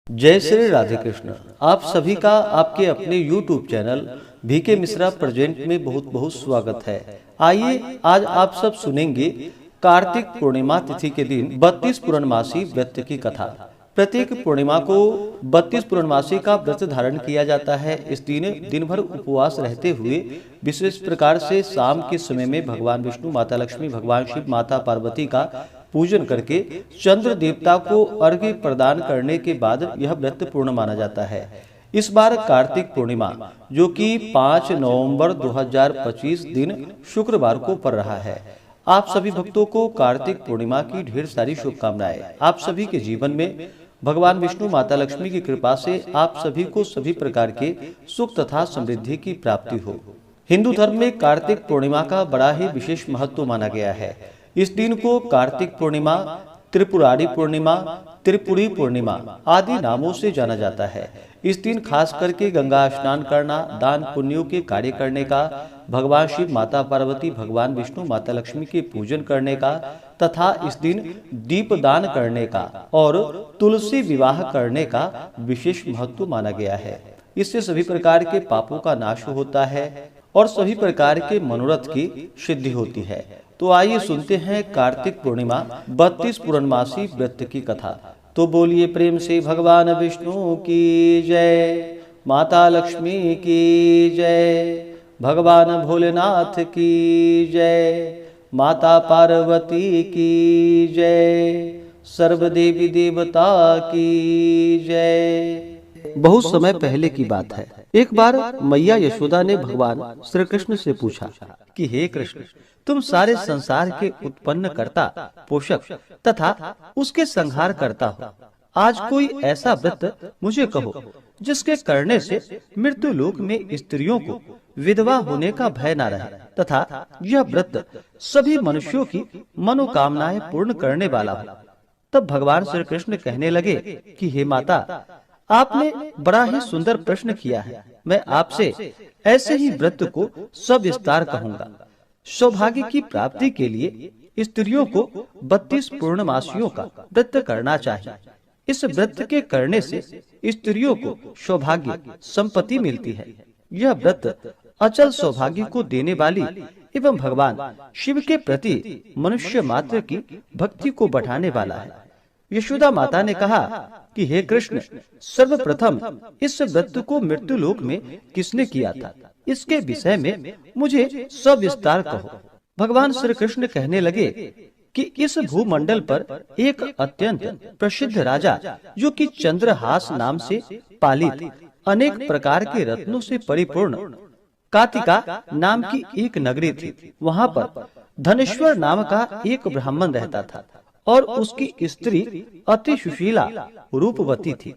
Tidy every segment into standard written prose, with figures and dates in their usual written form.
जय श्री राधे कृष्ण। आप सभी का आपके अपने YouTube channel VK Mishra present में बहुत बहुत स्वागत है। आइए आज आप सब सुनेंगे कार्तिक पूर्णिमा तिथि के दिन 32 पूर्णमासी व्रत की कथा। प्रत्येक पूर्णिमा को 32 पूर्णमासी का व्रत धारण किया जाता है। इस दिन भर उपवास रहते हुए विशेष प्रकार से शाम के समय में भगवान विष्णु, माता लक्ष्मी, भगवान शिव, माता पार्वती का पूजन करके चंद्र देवता को अर्घ्य प्रदान करने के बाद यह व्रत पूर्ण माना जाता है। इस बार कार्तिक पूर्णिमा जो कि 5 नवंबर 2025 दिन शुक्रवार को पड़ रहा है। आप सभी भक्तों को कार्तिक पूर्णिमा की ढेर सारी शुभकामनाएं। आप सभी के जीवन में भगवान विष्णु, माता लक्ष्मी की कृपा से आप सभी को सभी प्रकार के सुख तथा समृद्धि की प्राप्ति हो। हिंदू धर्म में कार्तिक पूर्णिमा का बड़ा ही विशेष महत्व माना गया है। इस दिन को कार्तिक पूर्णिमा, त्रिपुरारी पूर्णिमा, त्रिपुरी पूर्णिमा आदि नामों से जाना जाता है। इस दिन खास करके गंगा स्नान करना, दान पुण्यों के कार्य करने का, भगवान शिव, माता पार्वती, भगवान विष्णु, माता लक्ष्मी के पूजन करने का तथा इस दिन दीप दान करने का और तुलसी विवाह करने का विशेष महत्व माना गया है। इससे सभी प्रकार के पापों का नाश होता है और सभी प्रकार के मनोरथ की सिद्धि होती है। तो आइए सुनते हैं कार्तिक पूर्णिमा 32 पूर्णमासी व्रत की कथा। तो बोलिए प्रेम से भगवान विष्णु की जय, माता लक्ष्मी की जय, भगवान भोलेनाथ की जय, माता पार्वती की जय, सर्व देवी देवता की जय। बहुत समय पहले की बात है। एक बार मैया यशोदा ने भगवान श्री कृष्ण से पूछा कि हे कृष्ण, तुम सारे संसार के उत्पन्न करता, पोषक तथा उसके संहार करता हो। आज कोई ऐसा व्रत मुझे कहो जिसके करने से मृत्यु लोक में स्त्रियों को विधवा होने का भय न रहे तथा यह व्रत सभी मनुष्यों की मनोकामनाएं पूर्ण करने वाला हो। तब भगवान श्री कृष्ण कहने लगे कि हे माता, आपने बड़ा ही सुंदर प्रश्न किया है। मैं आपसे ऐसे ही व्रत को सविस्तार कहूँगा। सौभाग्य की प्राप्ति के लिए स्त्रियों को 32 पूर्णमासियों का व्रत करना चाहिए। इस व्रत के करने से स्त्रियों को सौभाग्य, संपत्ति मिलती है। यह व्रत अचल सौभाग्य को देने वाली एवं भगवान शिव के प्रति मनुष्य मात्र की भक्ति को बढ़ाने वाला है। यशोदा माता ने कहा कि हे कृष्ण, सर्वप्रथम इस व्रत को मृत्यु लोक में किसने किया था, इसके विषय में मुझे सविस्तार कहो। भगवान श्री कृष्ण कहने लगे कि इस भूमंडल पर एक अत्यंत प्रसिद्ध राजा जो कि चंद्रहास नाम से पालित अनेक प्रकार के रत्नों से परिपूर्ण कातिका नाम की एक नगरी थी। वहाँ पर धनेश्वर नाम का एक ब्राह्मण रहता था और उसकी स्त्री अति सुशीला रूपवती थी।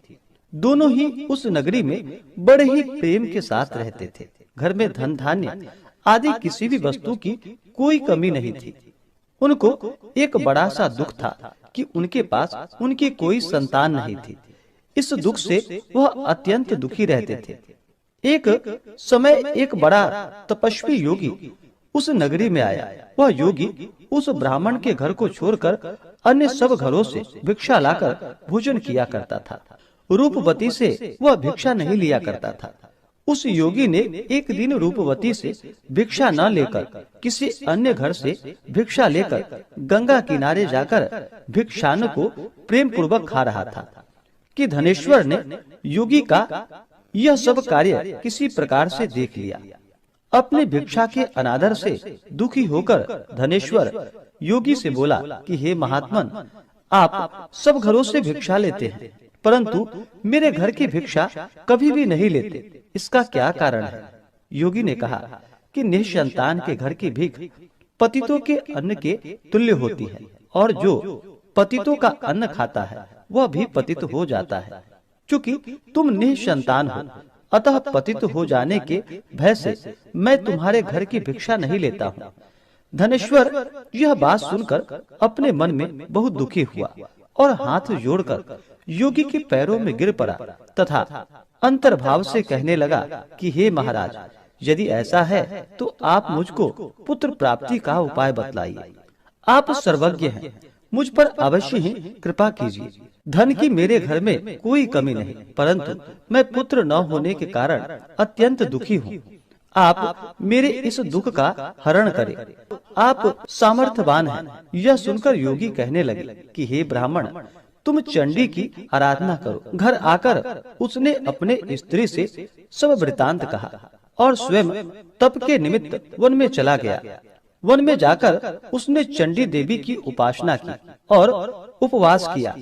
दोनों ही उस नगरी में बड़े ही प्रेम के साथ रहते थे। घर में धन धान्य आदि किसी भी वस्तु की कोई कमी नहीं थी। उनको एक बड़ा सा दुख था कि उनके पास उनकी कोई संतान नहीं थी। इस दुख से वह अत्यंत दुखी रहते थे। एक समय एक बड़ा तपस्वी योगी उस नगरी में आया। वह योगी उस ब्राह्मण के घर को छोड़कर अन्य सब घरों से भिक्षा लाकर भोजन किया करता था। रूपवती से वह भिक्षा नहीं लिया करता था। उस योगी ने एक दिन रूपवती से भिक्षा न लेकर किसी अन्य घर से भिक्षा लेकर गंगा किनारे जाकर भिक्षान्न को प्रेम पूर्वक खा रहा था कि धनेश्वर ने योगी का यह सब कार्य किसी प्रकार से देख लिया। अपने भिक्षा के अनादर से दुखी होकर धनेश्वर योगी से बोला कि हे महात्मन, आप सब घरों से भिक्षा लेते हैं परंतु मेरे घर की भिक्षा कभी भी नहीं लेते, इसका क्या कारण है? योगी ने कहा कि निसंतान के घर की भीख पतितों के अन्न के तुल्य होती है और जो पतितों का अन्न खाता है वह भी पतित हो जाता है। चूंकि तुम निसंतान हो अतः पतित हो जाने के भय से मैं तुम्हारे घर की भिक्षा नहीं लेता हूँ। धनेश्वर यह बात सुनकर अपने मन में बहुत दुखी हुआ और हाथ जोड़कर योगी के पैरों में गिर पड़ा तथा अंतर्भाव से कहने लगा कि हे महाराज, यदि ऐसा है तो आप मुझको पुत्र प्राप्ति का उपाय बतलाइए। आप सर्वज्ञ हैं, मुझ पर अवश्य ही कृपा कीजिए। धन की मेरे घर में कोई कमी नहीं, परंतु मैं पुत्र न होने के कारण अत्यंत दुखी हूँ। आप मेरे इस दुख का हरण करें। आप सामर्थ्यवान हैं। यह सुनकर योगी कहने लगे कि हे ब्राह्मण, तुम चंडी की आराधना करो। घर आकर उसने अपने स्त्री से सब वृतांत कहा और स्वयं तप के निमित्त वन में चला गया। वन में जाकर उसने चंडी देवी की उपासना की और उपवास किया।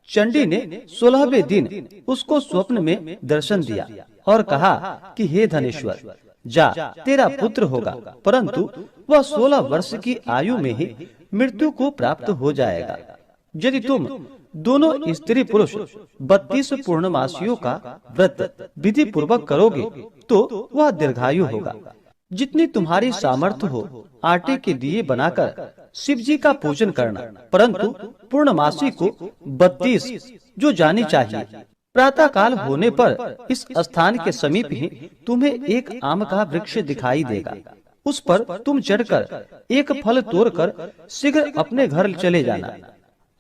चंडी ने 16वें दिन उसको स्वप्न में दर्शन दिया और कहा कि हे धनेश्वर, जा, तेरा पुत्र होगा, परंतु वह 16 वर्ष की आयु में ही मृत्यु को प्राप्त हो जाएगा। यदि तुम दोनों स्त्री पुरुष 32 पूर्णमासियों का व्रत विधि पूर्वक करोगे तो वह दीर्घायु होगा। जितनी तुम्हारी सामर्थ्य हो आटे के दिए बनाकर शिव जी का पूजन करना, परंतु पूर्णमासी को 32 जो जानी चाहिए। प्रातः काल होने पर इस स्थान के समीप ही तुम्हें एक आम का वृक्ष दिखाई देगा। उस पर तुम चढ़कर एक फल तोड़कर शीघ्र अपने घर चले जाना।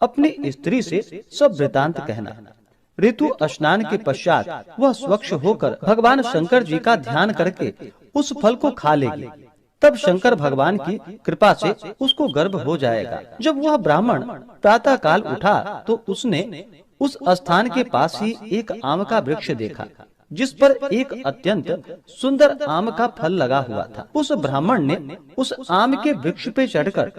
अपनी स्त्री से सब वृतांत कहना। ऋतु स्नान के पश्चात वह स्वच्छ होकर भगवान शंकर जी का ध्यान करके उस फल को खा लेगी। तब शंकर भगवान की कृपा से उसको गर्भ हो जाएगा। जब वह ब्राह्मण प्रातः काल उठा तो उसने उस स्थान के पास ही एक आम का वृक्ष देखा, जिस पर एक अत्यंत सुंदर आम का फल लगा हुआ था। उस ब्राह्मण ने उस आम के वृक्ष पे चढ़कर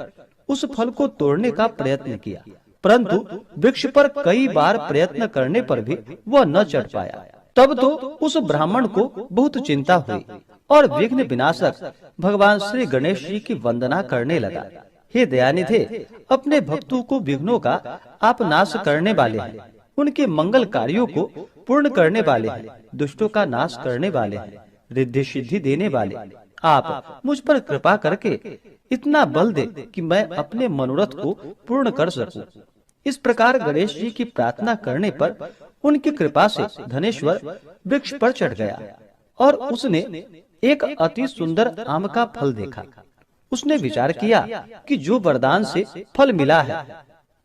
उस फल को तोड़ने का प्रयत्न किया, परंतु वृक्ष पर कई बार प्रयत्न करने पर भी वह न चढ़ पाया। तब तो उस ब्राह्मण को बहुत चिंता हुई और विघ्न विनाशक भगवान श्री गणेश जी की वंदना करने लगा। हे दयानिधे, अपने भक्तों को विघ्नों का आप नाश करने वाले हैं, उनके मंगल कार्यों को पूर्ण करने वाले हैं, दुष्टों का नाश करने वाले हैं, रिद्धि सिद्धि देने वाले। आप मुझ पर कृपा करके इतना बल दे कि मैं अपने मनोरथ को पूर्ण कर सकूं। इस प्रकार गणेश जी की प्रार्थना करने पर उनकी कृपा से धनेश्वर वृक्ष पर चढ़ गया और उसने एक अति सुंदर आम का फल देखा। उसने विचार किया कि जो वरदान से फल मिला है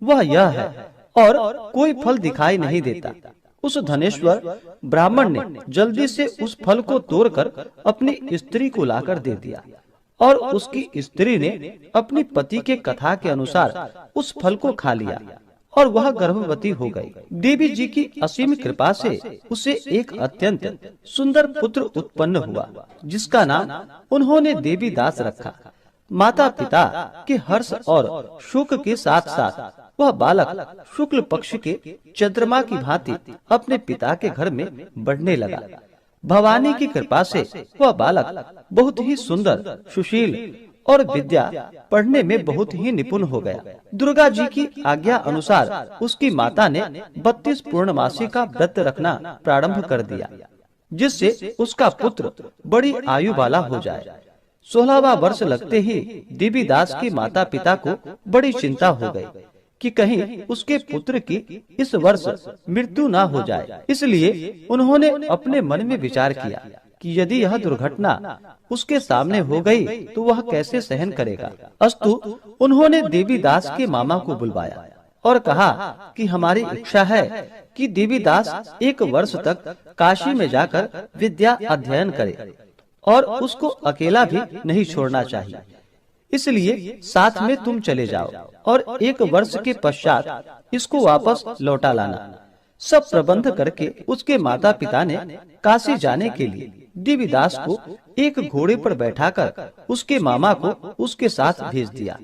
वह यह है और कोई फल दिखाई नहीं देता। उस धनेश्वर ब्राह्मण ने जल्दी से उस फल को तोड़कर अपनी स्त्री को लाकर दे दिया और उसकी स्त्री ने अपनी पति के कथा के अनुसार उस फल को खा लिया और वह गर्भवती हो गई। देवी जी की असीम कृपा से उसे एक अत्यंत सुंदर पुत्र उत्पन्न हुआ, जिसका नाम उन्होंने देवी दास रखा। माता पिता के हर्ष और शोक के साथ साथ वह बालक शुक्ल पक्ष के चंद्रमा की भांति अपने पिता के घर में बढ़ने लगा। भवानी की कृपा से वह बालक बहुत ही सुंदर, सुशील और विद्या पढ़ने में बहुत ही निपुण हो गया। दुर्गा जी की आज्ञा अनुसार उसकी माता ने 32 पूर्णमासी का व्रत रखना प्रारंभ कर दिया, जिससे उसका पुत्र बड़ी आयु वाला हो जाए। 16वां वर्ष लगते ही देवी दास के माता पिता को बड़ी चिंता हो गई कि कहीं उसके पुत्र की इस वर्ष मृत्यु ना हो जाए। इसलिए उन्होंने अपने मन में विचार किया कि यदि यह दुर्घटना उसके सामने हो गई तो वह कैसे सहन करेगा। अस्तु उन्होंने देवी दास के मामा को बुलवाया और कहा कि हमारी इच्छा है कि देवी दास 1 वर्ष तक काशी में जाकर विद्या अध्ययन करे और उसको अकेला भी नहीं छोड़ना चाहिए। इसलिए साथ में तुम चले जाओ और 1 वर्ष के पश्चात इसको वापस लौटा लाना। सब प्रबंध करके उसके माता पिता ने काशी जाने के लिए देवीदास को एक घोड़े पर बैठाकर उसके मामा को उसके साथ भेज दिया।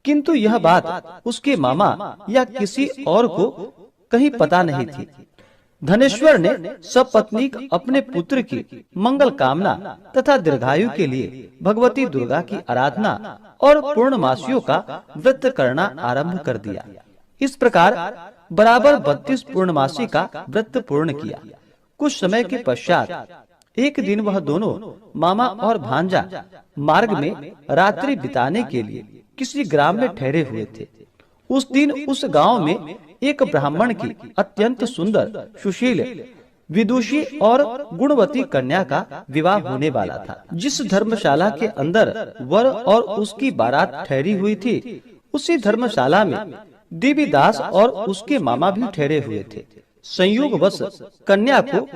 किंतु यह बात उसके मामा या किसी और को कहीं पता नहीं थी। धनेश्वर ने सपत्नीक अपने पुत्र की मंगल कामना तथा दीर्घायु के लिए भगवती दुर्गा की आराधना और पूर्णमासियों का व्रत करना आरंभ कर दिया। इस प्रकार बराबर 32 पूर्णमासी का व्रत पूर्ण किया। कुछ समय के पश्चात एक दिन वह दोनों मामा और भांजा मार्ग में रात्रि बिताने के लिए किसी ग्राम में ठहरे हुए थे। उस दिन उस गांव में एक ब्राह्मण की अत्यंत सुंदर, सुशील, विदुषी और गुणवती कन्या का विवाह होने वाला था। जिस धर्मशाला के अंदर वर और उसकी बारात ठहरी हुई थी, उसी धर्मशाला में देवीदास और उसके मामा भी ठहरे हुए थे। संयोगवश कन्या को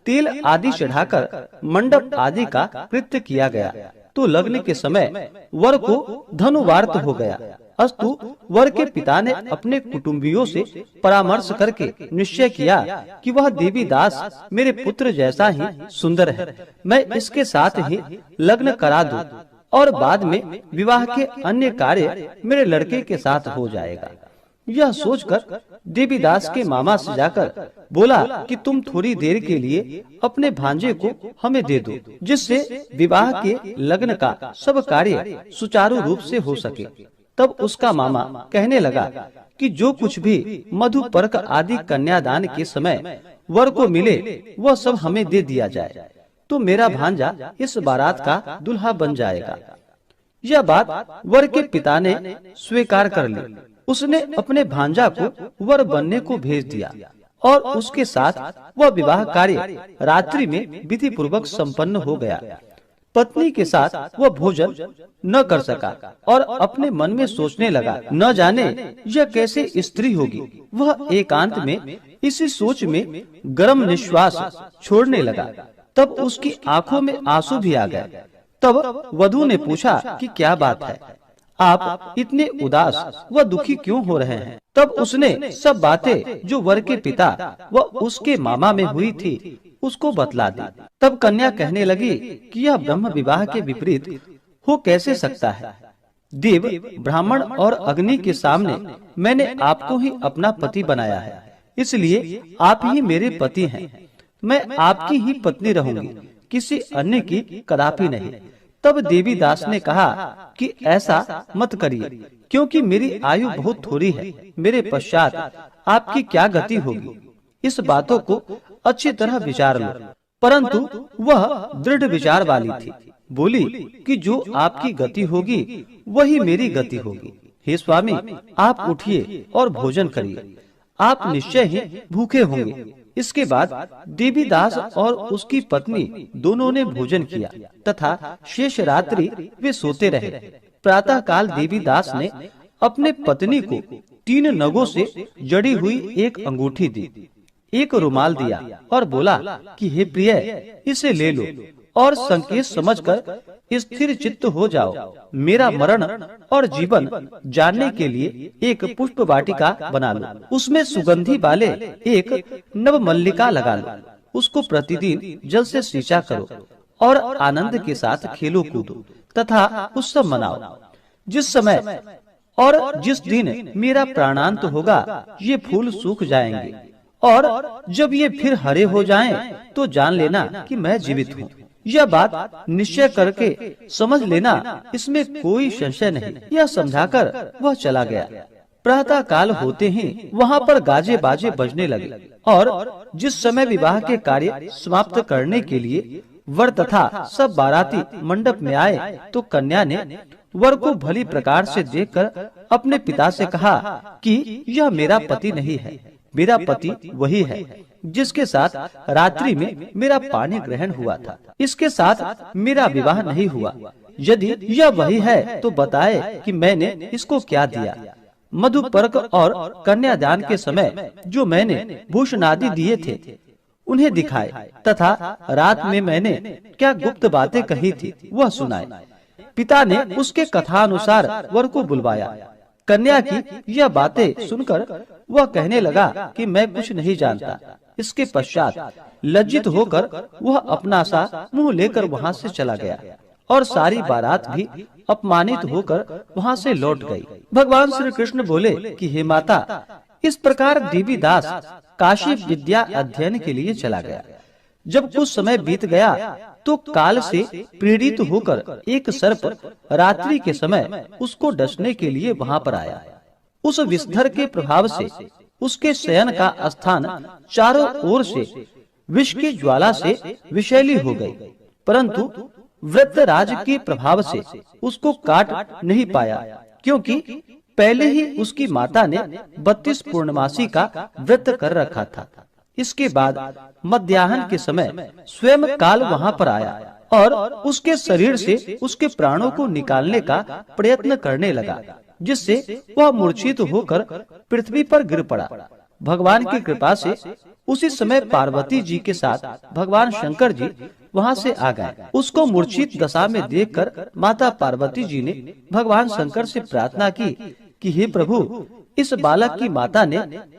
तेल आदि चढ़ाकर मंडप आदि का कृत्य किया गया, तो लग्न के समय वर को धनुवार्त हो गया। अस्तु वर के पिता ने अपने कुटुंबियों से परामर्श करके निश्चय किया कि वह देवीदास मेरे पुत्र जैसा ही सुंदर है, मैं इसके साथ ही लग्न करा दूं और बाद में विवाह के अन्य कार्य मेरे लड़के के साथ हो जाएगा। यह सोचकर देवीदास के मामा से जाकर बोला कि तुम थोड़ी देर के लिए अपने भांजे को हमें दे दो, जिससे विवाह के लग्न का सब कार्य सुचारू रूप से हो सके। तब उसका मामा कहने लगा कि जो कुछ भी मधुपर्क आदि कन्यादान के समय वर को मिले वह सब हमें दे दिया जाए, तो मेरा भांजा इस बारात का दुल्हा बन जाएगा। यह बात वर के पिता ने स्वीकार कर ली। उसने अपने भांजा को वर बनने को भेज दिया और उसके साथ वह विवाह कार्य रात्रि में विधि पूर्वक संपन्न हो गया। पत्नी के साथ वह भोजन न कर सका और अपने मन में सोचने लगा, न जाने यह कैसे स्त्री होगी। वह एकांत में इसी सोच में गर्म निश्वास छोड़ने लगा। तब उसकी आंखों में आंसू भी आ गए। तब वधू ने पूछा कि क्या बात है, आप इतने उदास व दुखी क्यों हो रहे हैं? तब उसने सब बातें जो वर के पिता व उसके मामा में हुई थी उसको बतला दी। तब कन्या कहने लगी कि यह ब्रह्म विवाह के विपरीत हो कैसे सकता है? देव, ब्राह्मण और अग्नि के सामने मैंने आपको ही अपना पति बनाया है, इसलिए आप ही मेरे पति हैं। मैं आपकी ही पत्नी रहूंगी, किसी अन्य की कदापि नहीं। तब देवीदास ने कहा कि ऐसा मत करिए, क्योंकि मेरी आयु बहुत थोड़ी है। मेरे पश्चात आपकी क्या गति होगी, इस बातों को अच्छी तरह विचार लो। परंतु वह दृढ़ विचार वाली थी। बोली कि जो आपकी गति होगी वही मेरी गति होगी। हे स्वामी, आप उठिए और भोजन करिए, आप निश्चय ही भूखे होंगे। इसके बाद देवीदास और उसकी पत्नी दोनों ने भोजन किया तथा शेष रात्रि वे सोते रहे। प्रातः काल देवीदास ने अपने पत्नी को 3 नगों से जड़ी हुई एक अंगूठी दी, एक रुमाल दिया और बोला कि हे प्रिय, इसे ले लो और संकेत समझकर स्थिर चित्त हो जाओ। मेरा मरण और जीवन जानने के लिए एक पुष्प वाटिका बना लो, उसमें सुगंधी वाले एक नव मल्लिका लगा लो, उसको प्रतिदिन जल से सींचा करो और आनंद के साथ खेलो कूदो तथा उत्सव मनाओ। जिस समय और जिस दिन मेरा प्राणांत होगा ये फूल सूख जाएंगे और जब ये फिर हरे हो जाएं, तो जान लेना कि मैं जीवित हूँ। यह बात निश्चय करके समझ लेना, इसमें कोई संशय नहीं। यह समझाकर वह चला गया। प्रातः काल होते ही वहाँ पर गाजे बाजे बजने लगे और जिस समय विवाह के कार्य समाप्त करने के लिए वर तथा सब बाराती मंडप में आए, तो कन्या ने वर को भली प्रकार से देखकर अपने पिता से कहा कि यह मेरा पति नहीं है, मेरा पति वही है जिसके साथ रात्रि में मेरा पानी ग्रहण हुआ था। इसके साथ मेरा विवाह नहीं हुआ। यदि यह वही है तो बताए कि मैंने इसको क्या दिया। मधुपर्क और कन्यादान के समय जो मैंने भूषण आदि दिए थे उन्हें दिखाए तथा रात में मैंने क्या गुप्त बातें कही थी वह सुनाए। पिता ने उसके कथानुसार वर को बुलवाया। कन्या की यह बातें सुनकर वह कहने लगा कि मैं कुछ नहीं जानता। इसके पश्चात लज्जित होकर वह अपना सा मुंह लेकर वहाँ से चला गया और सारी बारात भी अपमानित होकर वहाँ से लौट गई। भगवान श्री कृष्ण बोले कि हे माता, इस प्रकार देवीदास काशी विद्या अध्ययन के लिए चला गया। जब कुछ समय बीत गया तो काल से प्रेरित होकर एक सर्प रात्रि के समय उसको डसने के लिए वहाँ पर आया। उस विषधर के प्रभाव से उसके शयन का स्थान चारों ओर से विष की ज्वाला से विषैली हो गई, परंतु वृत्रराज के प्रभाव से उसको काट नहीं पाया, क्योंकि पहले ही उसकी माता ने 32 पूर्णमासी का व्रत कर रखा था। इसके बाद मध्याह्न के समय स्वयं काल वहाँ पर आया और उसके शरीर से उसके प्राणों को निकालने का प्रयत्न करने लगा। जिससे वह मूर्छित होकर पृथ्वी पर गिर पड़ा। भगवान की कृपा से उसी समय पार्वती जी के साथ भगवान शंकर जी वहां से आ गए। उसको मूर्छित दशा में देखकर माता पार्वती जी ने भगवान शंकर से प्रार्थना की कि हे प्रभु, इस बालक की माता ने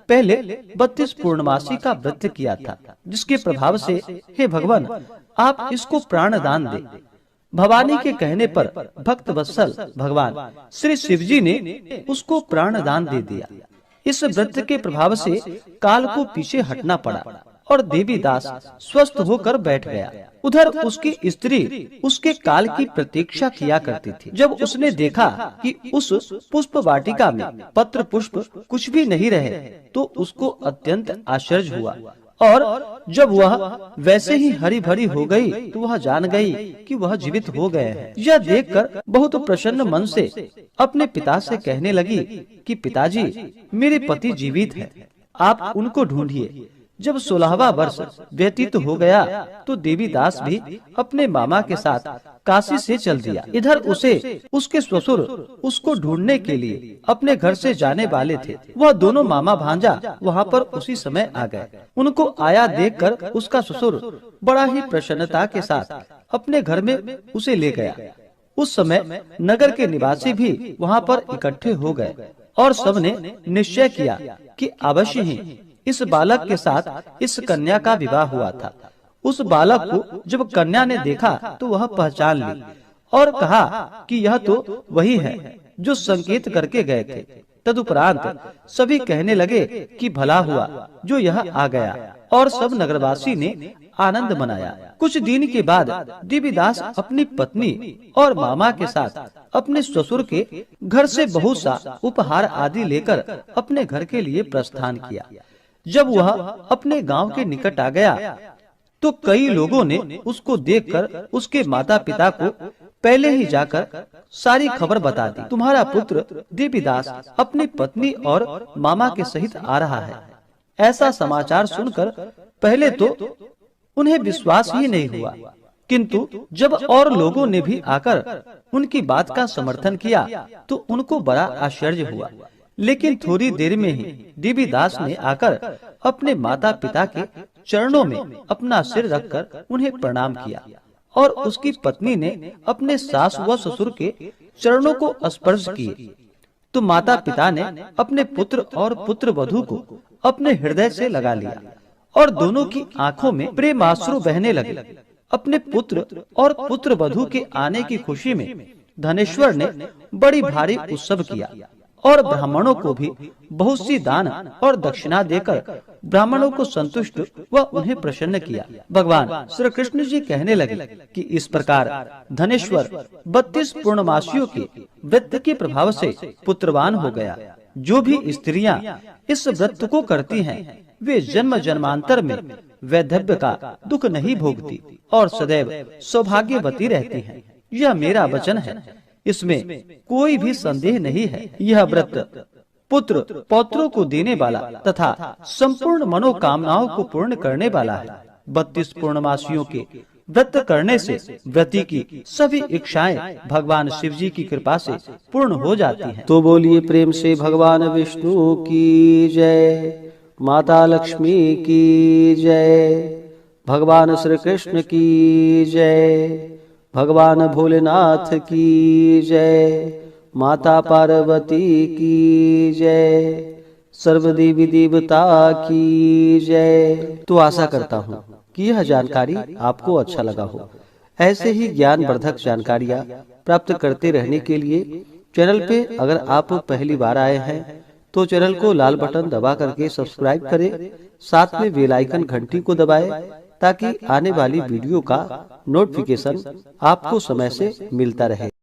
पहले 32 पूर्णमासी का व्रत किया था, जिसके प्रभाव से हे भगवान आप इसको प्राण दान दे। भवानी के कहने पर भक्त वत्सल भगवान श्री शिव जी ने उसको प्राण दान दे दिया। इस व्रत के प्रभाव से काल को पीछे हटना पड़ा और देवीदास स्वस्थ होकर बैठ गया। उधर उसकी स्त्री उसके काल की प्रतीक्षा किया करती थी। जब उसने देखा कि उस पुष्प वाटिका में पत्र पुष्प कुछ भी नहीं रहे, तो उसको अत्यंत आश्चर्य हुआ और जब वह वैसे ही हरी भरी हो गई तो वह जान गई कि वह जीवित हो गए हैं। यह देखकर बहुत प्रसन्न मन से अपने पिता से कहने लगी कि पिताजी, मेरे पति जीवित हैं, आप उनको ढूंढिए। जब 16वां वर्ष व्यतीत हो गया तो देवीदास भी अपने मामा के साथ काशी से चल दिया। इधर उसे उसके ससुर उसको ढूंढने के लिए अपने घर से जाने वाले थे। वह दोनों मामा भांजा वहां पर उसी समय आ गए। उनको आया देखकर उसका ससुर बड़ा ही प्रसन्नता के साथ अपने घर में उसे ले गया। उस समय नगर के निवासी भी वहां पर इकट्ठे हो गए और सबने निश्चय किया कि अवश्य ही इस बालक के साथ इस कन्या का विवाह हुआ था। उस बालक को जब कन्या ने देखा तो वह पहचान ली और कहा कि यह तो वही है जो संकेत करके गए थे। तदुपरांत सभी कहने लगे कि भला हुआ जो यह आ गया, और सब नगरवासी ने आनंद मनाया। कुछ दिन के बाद देवीदास अपनी पत्नी और मामा के साथ अपने ससुर के घर से बहुत सा उपहार आदि लेकर अपने घर के लिए प्रस्थान किया। जब वह अपने गांव के निकट आ गया तो कई लोगों ने उसको देखकर उसके माता पिता को पहले ही जाकर सारी खबर बता दी। तुम्हारा पुत्र देवीदास अपनी पत्नी और मामा के सहित आ रहा है। ऐसा समाचार सुनकर पहले तो उन्हें विश्वास ही नहीं हुआ, किंतु जब और लोगों ने भी आकर उनकी बात का समर्थन किया तो उनको बड़ा आश्चर्य हुआ। लेकिन थोड़ी देर में ही देवीदास ने आकर अपने माता पिता के चरणों में अपना सिर रखकर उन्हें प्रणाम किया और उसकी पत्नी ने अपने सास व ससुर के चरणों को स्पर्श किए तो माता पिता ने अपने पुत्र और पुत्र वधू को अपने हृदय से लगा लिया और दोनों की आंखों में प्रेमाश्रु बहने लगे। अपने पुत्र और पुत्र वधू के आने की खुशी में धनेश्वर ने बड़ी भारी उत्सव किया और ब्राह्मणों को भी बहुत सी दान और दक्षिणा देकर ब्राह्मणों को संतुष्ट व उन्हें प्रसन्न किया। भगवान श्री कृष्ण जी कहने लगे कि इस प्रकार धनेश्वर 32 पूर्णमासियों के व्रत के प्रभाव से पुत्रवान हो गया। जो भी स्त्रियां इस व्रत को करती हैं, वे जन्म जन्मांतर में वैधव्य का दुख नहीं भोगती और सदैव सौभाग्यवती रहती हैं। यह मेरा वचन है, इसमें कोई भी संदेह नहीं है। यह व्रत पुत्र पौत्रों को देने वाला तथा संपूर्ण मनोकामनाओं को पूर्ण करने वाला है। 32 पूर्णमासियों के व्रत करने से व्रती की सभी इच्छाएं भगवान शिव जी की कृपा से पूर्ण हो जाती हैं। तो बोलिए प्रेम से भगवान विष्णु की जय, माता लक्ष्मी की जय, भगवान श्री कृष्ण की जय, भगवान भोलेनाथ की जय, माता पार्वती की जय, सर्व देवी देवता की जय। तो आशा करता हूँ कि यह जानकारी आपको अच्छा लगा हो। ऐसे ही ज्ञान वर्धक जानकारियाँ प्राप्त करते रहने के लिए चैनल पे अगर आप पहली बार आए हैं तो चैनल को लाल बटन दबा करके सब्सक्राइब करें, साथ में बेल आइकन घंटी को दबाएं ताकि आने वाली वीडियो का नोटिफिकेशन आपको समय से मिलता रहे।